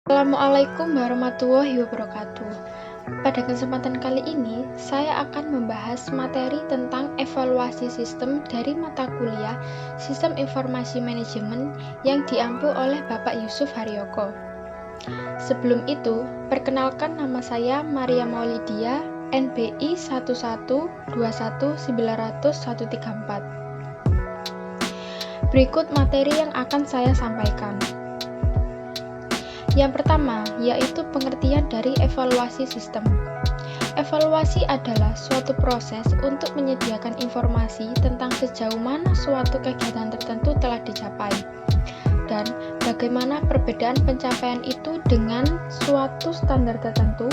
Assalamualaikum warahmatullahi wabarakatuh. Pada kesempatan kali ini, saya akan membahas materi tentang evaluasi sistem dari mata kuliah Sistem Informasi Manajemen yang diampu oleh Bapak Yusuf Haryoko. Sebelum itu, perkenalkan nama saya Maria Maulidia, NBI 112190134. Berikut materi yang akan saya sampaikan. Yang pertama, yaitu pengertian dari evaluasi sistem. Evaluasi adalah suatu proses untuk menyediakan informasi tentang sejauh mana suatu kegiatan tertentu telah dicapai, dan bagaimana perbedaan pencapaian itu dengan suatu standar tertentu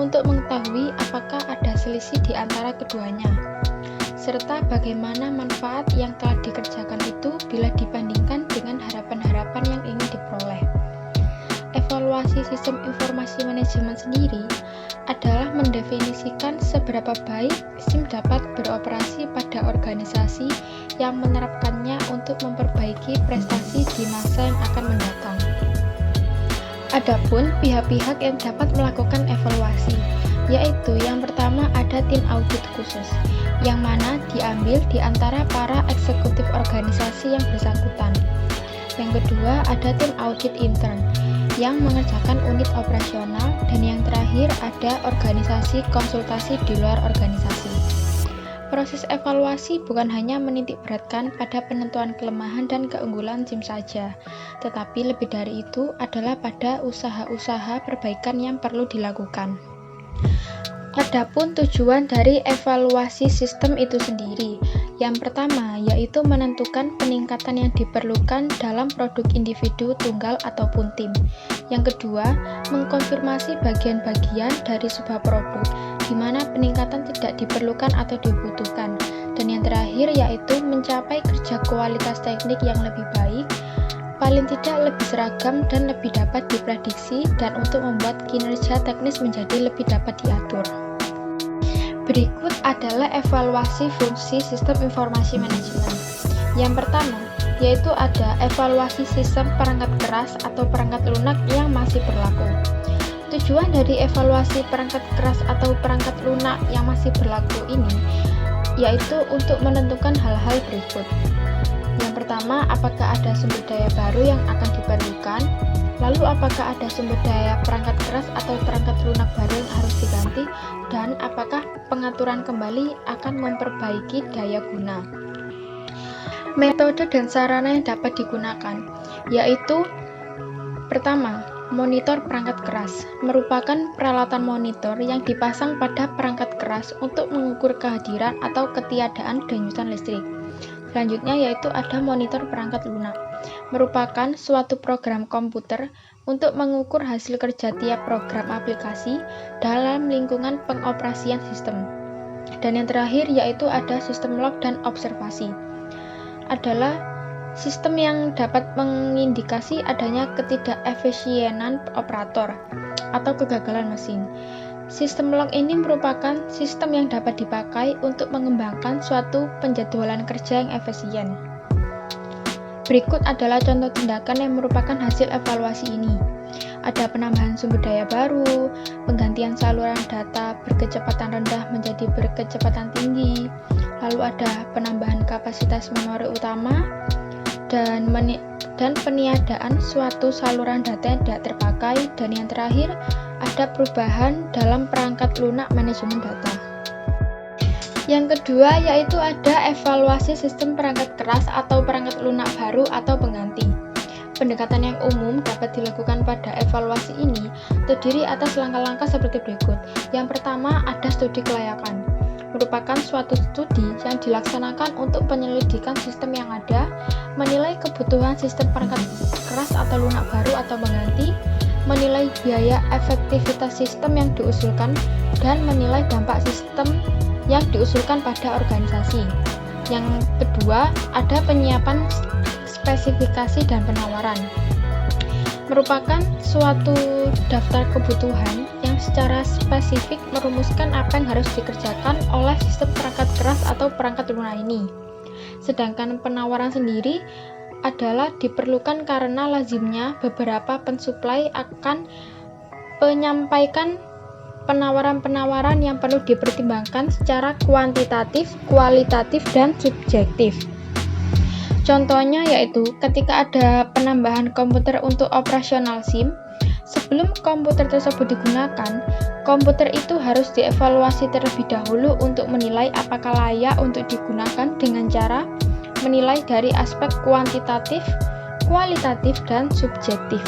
untuk mengetahui apakah ada selisih di antara keduanya, serta bagaimana manfaat yang telah dikerjakan itu bila dibandingkan dengan harapan-harapan yang ingin diperoleh. Evaluasi sistem informasi manajemen sendiri adalah mendefinisikan seberapa baik SIM dapat beroperasi pada organisasi yang menerapkannya untuk memperbaiki prestasi di masa yang akan mendatang. Adapun pihak-pihak yang dapat melakukan evaluasi, yaitu yang pertama ada tim audit khusus, yang mana diambil di antara para eksekutif organisasi yang bersangkutan. Yang kedua ada tim audit intern, yang mengerjakan unit operasional, dan yang terakhir ada organisasi konsultasi di luar organisasi. Proses evaluasi bukan hanya menitik beratkan pada penentuan kelemahan dan keunggulan SIM saja, tetapi lebih dari itu adalah pada usaha-usaha perbaikan yang perlu dilakukan. Adapun tujuan dari evaluasi sistem itu sendiri, yang pertama yaitu menentukan peningkatan yang diperlukan dalam produk individu tunggal ataupun tim. Yang kedua, mengkonfirmasi bagian-bagian dari sebuah produk di mana peningkatan tidak diperlukan atau dibutuhkan. Dan yang terakhir yaitu mencapai kerja kualitas teknik yang lebih baik, paling tidak lebih seragam dan lebih dapat diprediksi, dan untuk membuat kinerja teknis menjadi lebih dapat diatur. Berikut adalah evaluasi fungsi sistem informasi manajemen. Yang pertama, yaitu ada evaluasi sistem perangkat keras atau perangkat lunak yang masih berlaku. Tujuan dari evaluasi perangkat keras atau perangkat lunak yang masih berlaku ini yaitu untuk menentukan hal-hal berikut. Yang pertama, apakah ada sumber daya baru yang akan diperlukan? Lalu apakah ada sumber daya perangkat keras atau perangkat lunak baru yang harus diganti? Dan apakah pengaturan kembali akan memperbaiki daya guna? Metode dan sarana yang dapat digunakan, yaitu pertama, monitor perangkat keras merupakan peralatan monitor yang dipasang pada perangkat keras untuk mengukur kehadiran atau ketiadaan denyutan listrik. Selanjutnya yaitu ada monitor perangkat lunak, merupakan suatu program komputer untuk mengukur hasil kerja tiap program aplikasi dalam lingkungan pengoperasian sistem. Dan yang terakhir yaitu ada sistem log dan observasi, adalah sistem yang dapat mengindikasi adanya ketidakefisienan operator atau kegagalan mesin. Sistem log ini merupakan sistem yang dapat dipakai untuk mengembangkan suatu penjadwalan kerja yang efisien. Berikut adalah contoh tindakan yang merupakan hasil evaluasi ini. Ada penambahan sumber daya baru, penggantian saluran data berkecepatan rendah menjadi berkecepatan tinggi, lalu ada penambahan kapasitas memori utama, dan peniadaan suatu saluran data yang tidak terpakai, dan yang terakhir ada perubahan dalam perangkat lunak manajemen data. Yang kedua yaitu ada evaluasi sistem perangkat keras atau perangkat lunak baru atau pengganti. Pendekatan yang umum dapat dilakukan pada evaluasi ini terdiri atas langkah-langkah seperti berikut. Yang pertama ada studi kelayakan, merupakan suatu studi yang dilaksanakan untuk penyelidikan sistem yang ada, menilai kebutuhan sistem perangkat keras atau lunak baru atau pengganti, menilai biaya efektivitas sistem yang diusulkan, dan menilai dampak sistem yang diusulkan pada organisasi. Yang kedua, ada penyiapan spesifikasi dan penawaran, merupakan suatu daftar kebutuhan yang secara spesifik merumuskan apa yang harus dikerjakan oleh sistem perangkat keras atau perangkat lunak ini. Sedangkan penawaran sendiri adalah diperlukan karena lazimnya beberapa pensuplai akan menyampaikan penawaran-penawaran yang perlu dipertimbangkan secara kuantitatif, kualitatif, dan subjektif. Contohnya yaitu ketika ada penambahan komputer untuk operasional SIM, sebelum komputer tersebut digunakan, komputer itu harus dievaluasi terlebih dahulu untuk menilai apakah layak untuk digunakan dengan cara menilai dari aspek kuantitatif, kualitatif, dan subjektif.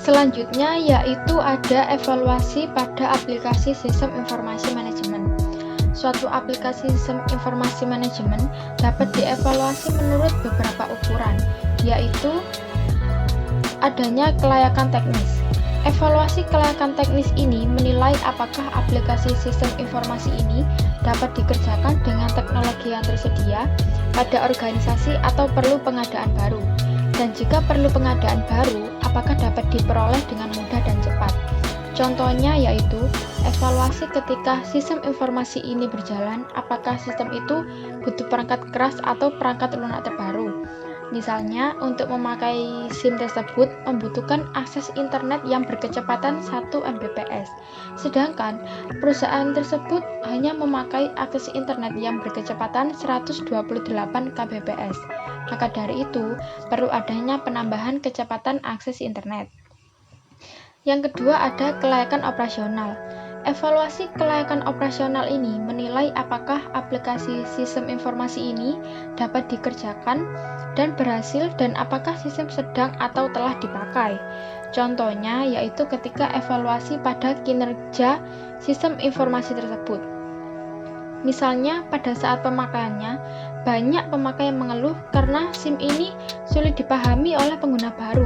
Selanjutnya yaitu ada evaluasi pada aplikasi sistem informasi manajemen. Suatu aplikasi sistem informasi manajemen dapat dievaluasi menurut beberapa ukuran, yaitu adanya kelayakan teknis. Evaluasi kelayakan teknis ini menilai apakah aplikasi sistem informasi ini dapat dikerjakan dengan teknologi yang tersedia pada organisasi atau perlu pengadaan baru. Dan jika perlu pengadaan baru, apakah dapat diperoleh dengan mudah dan cepat. Contohnya yaitu evaluasi ketika sistem informasi ini berjalan, apakah sistem itu butuh perangkat keras atau perangkat lunak terbaru. Misalnya, untuk memakai SIM tersebut membutuhkan akses internet yang berkecepatan 1 Mbps, sedangkan perusahaan tersebut hanya memakai akses internet yang berkecepatan 128 Kbps. Maka dari itu, perlu adanya penambahan kecepatan akses internet. Yang kedua ada kelayakan operasional. Evaluasi kelayakan operasional ini menilai apakah aplikasi sistem informasi ini dapat dikerjakan dan berhasil dan apakah sistem sedang atau telah dipakai. Contohnya yaitu ketika evaluasi pada kinerja sistem informasi tersebut. Misalnya pada saat pemakaiannya, banyak pemakai yang mengeluh karena SIM ini sulit dipahami oleh pengguna baru,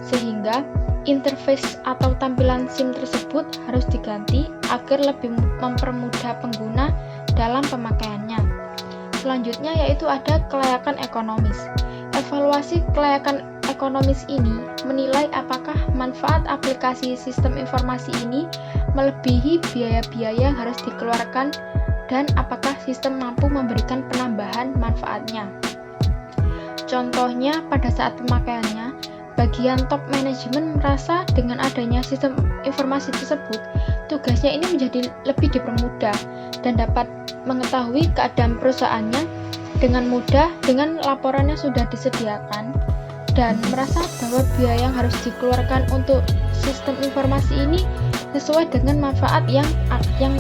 sehingga interface atau tampilan SIM tersebut harus diganti agar lebih mempermudah pengguna dalam pemakaiannya. Selanjutnya yaitu ada kelayakan ekonomis. Evaluasi kelayakan ekonomis ini menilai apakah manfaat aplikasi sistem informasi ini melebihi biaya-biaya yang harus dikeluarkan dan apakah sistem mampu memberikan penambahan manfaatnya. Contohnya pada saat pemakaiannya, bagian top manajemen merasa dengan adanya sistem informasi tersebut, tugasnya ini menjadi lebih dipermudah dan dapat mengetahui keadaan perusahaannya dengan mudah dengan laporannya sudah disediakan dan merasa bahwa biaya yang harus dikeluarkan untuk sistem informasi ini sesuai dengan manfaat yang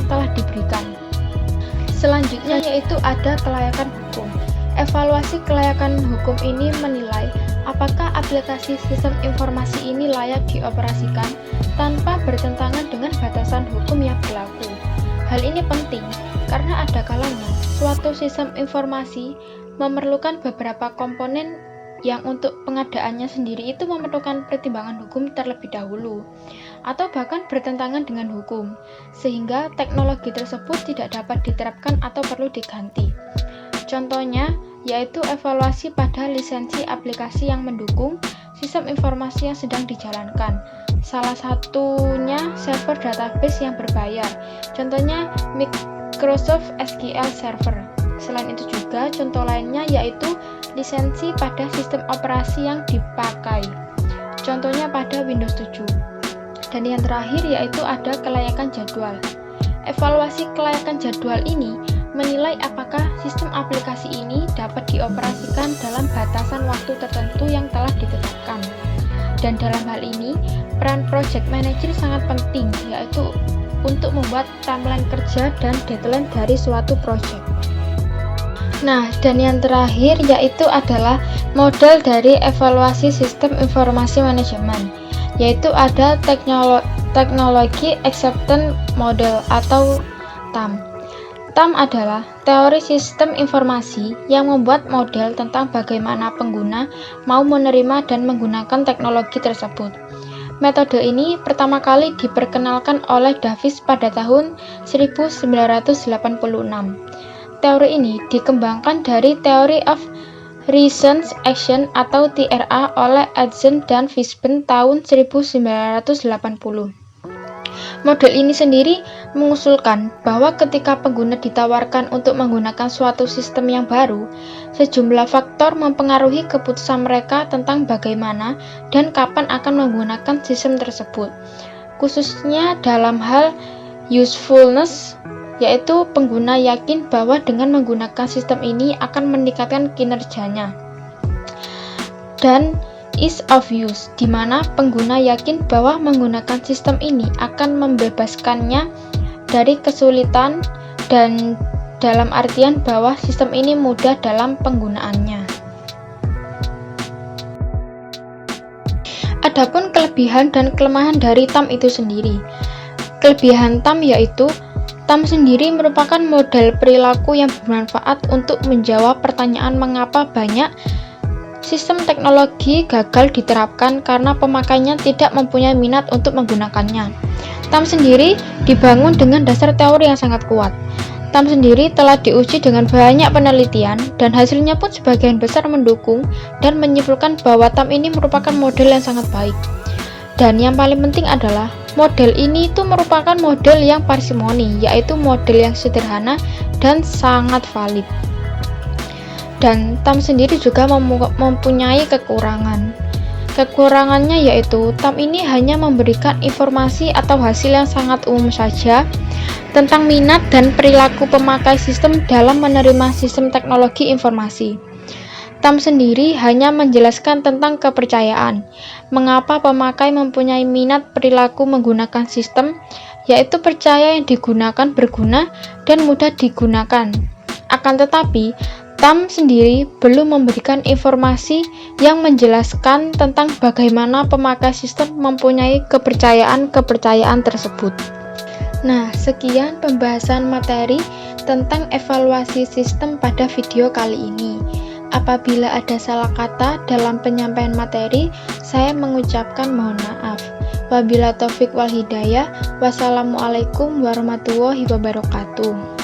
telah diberikan. Selanjutnya yaitu ada kelayakan hukum. Evaluasi kelayakan hukum ini menilai apakah aplikasi sistem informasi ini layak dioperasikan tanpa bertentangan dengan batasan hukum yang berlaku. Hal ini penting karena ada kalanya suatu sistem informasi memerlukan beberapa komponen yang untuk pengadaannya sendiri itu memerlukan pertimbangan hukum terlebih dahulu atau bahkan bertentangan dengan hukum, sehingga teknologi tersebut tidak dapat diterapkan atau perlu diganti. Contohnya yaitu evaluasi pada lisensi aplikasi yang mendukung sistem informasi yang sedang dijalankan. Salah satunya server database yang berbayar, contohnya Microsoft SQL Server. Selain itu juga contoh lainnya yaitu lisensi pada sistem operasi yang dipakai, contohnya pada Windows 7. Dan yang terakhir yaitu ada kelayakan jadwal. Evaluasi kelayakan jadwal ini menilai apakah sistem aplikasi ini dapat dioperasikan dalam batasan waktu tertentu yang telah ditetapkan. Dan dalam hal ini, peran project manager sangat penting, yaitu untuk membuat timeline kerja dan deadline dari suatu project. Nah, dan yang terakhir yaitu adalah model dari evaluasi sistem informasi manajemen, yaitu ada teknologi acceptance model atau TAM. TAM adalah teori sistem informasi yang membuat model tentang bagaimana pengguna mau menerima dan menggunakan teknologi tersebut. Metode ini pertama kali diperkenalkan oleh Davis pada tahun 1986. Teori ini dikembangkan dari Theory of Reasoned Action atau TRA oleh Edson dan Fishburne tahun 1980. Model ini sendiri mengusulkan bahwa ketika pengguna ditawarkan untuk menggunakan suatu sistem yang baru, sejumlah faktor mempengaruhi keputusan mereka tentang bagaimana dan kapan akan menggunakan sistem tersebut, khususnya dalam hal usefulness, yaitu pengguna yakin bahwa dengan menggunakan sistem ini akan meningkatkan kinerjanya, dan ease of use, di mana pengguna yakin bahwa menggunakan sistem ini akan membebaskannya dari kesulitan dan dalam artian bahwa sistem ini mudah dalam penggunaannya. Adapun kelebihan dan kelemahan dari TAM itu sendiri. Kelebihan TAM yaitu TAM sendiri merupakan model perilaku yang bermanfaat untuk menjawab pertanyaan mengapa banyak sistem teknologi gagal diterapkan karena pemakainya tidak mempunyai minat untuk menggunakannya. TAM sendiri dibangun dengan dasar teori yang sangat kuat. TAM sendiri telah diuji dengan banyak penelitian dan hasilnya pun sebagian besar mendukung dan menyimpulkan bahwa TAM ini merupakan model yang sangat baik. Dan yang paling penting adalah model ini itu merupakan model yang parsimoni, yaitu model yang sederhana dan sangat valid. Dan TAM sendiri juga mempunyai kekurangan. Kekurangannya yaitu TAM ini hanya memberikan informasi atau hasil yang sangat umum saja tentang minat dan perilaku pemakai sistem dalam menerima sistem teknologi informasi. TAM sendiri hanya menjelaskan tentang kepercayaan, mengapa pemakai mempunyai minat perilaku menggunakan sistem, yaitu percaya yang digunakan berguna dan mudah digunakan. Akan tetapi, TAM sendiri belum memberikan informasi yang menjelaskan tentang bagaimana pemakai sistem mempunyai kepercayaan tersebut. Nah, sekian pembahasan materi tentang evaluasi sistem pada video kali ini. Apabila ada salah kata dalam penyampaian materi, saya mengucapkan mohon maaf. Wabillahi taufik wal hidayah. Wassalamualaikum warahmatullahi wabarakatuh.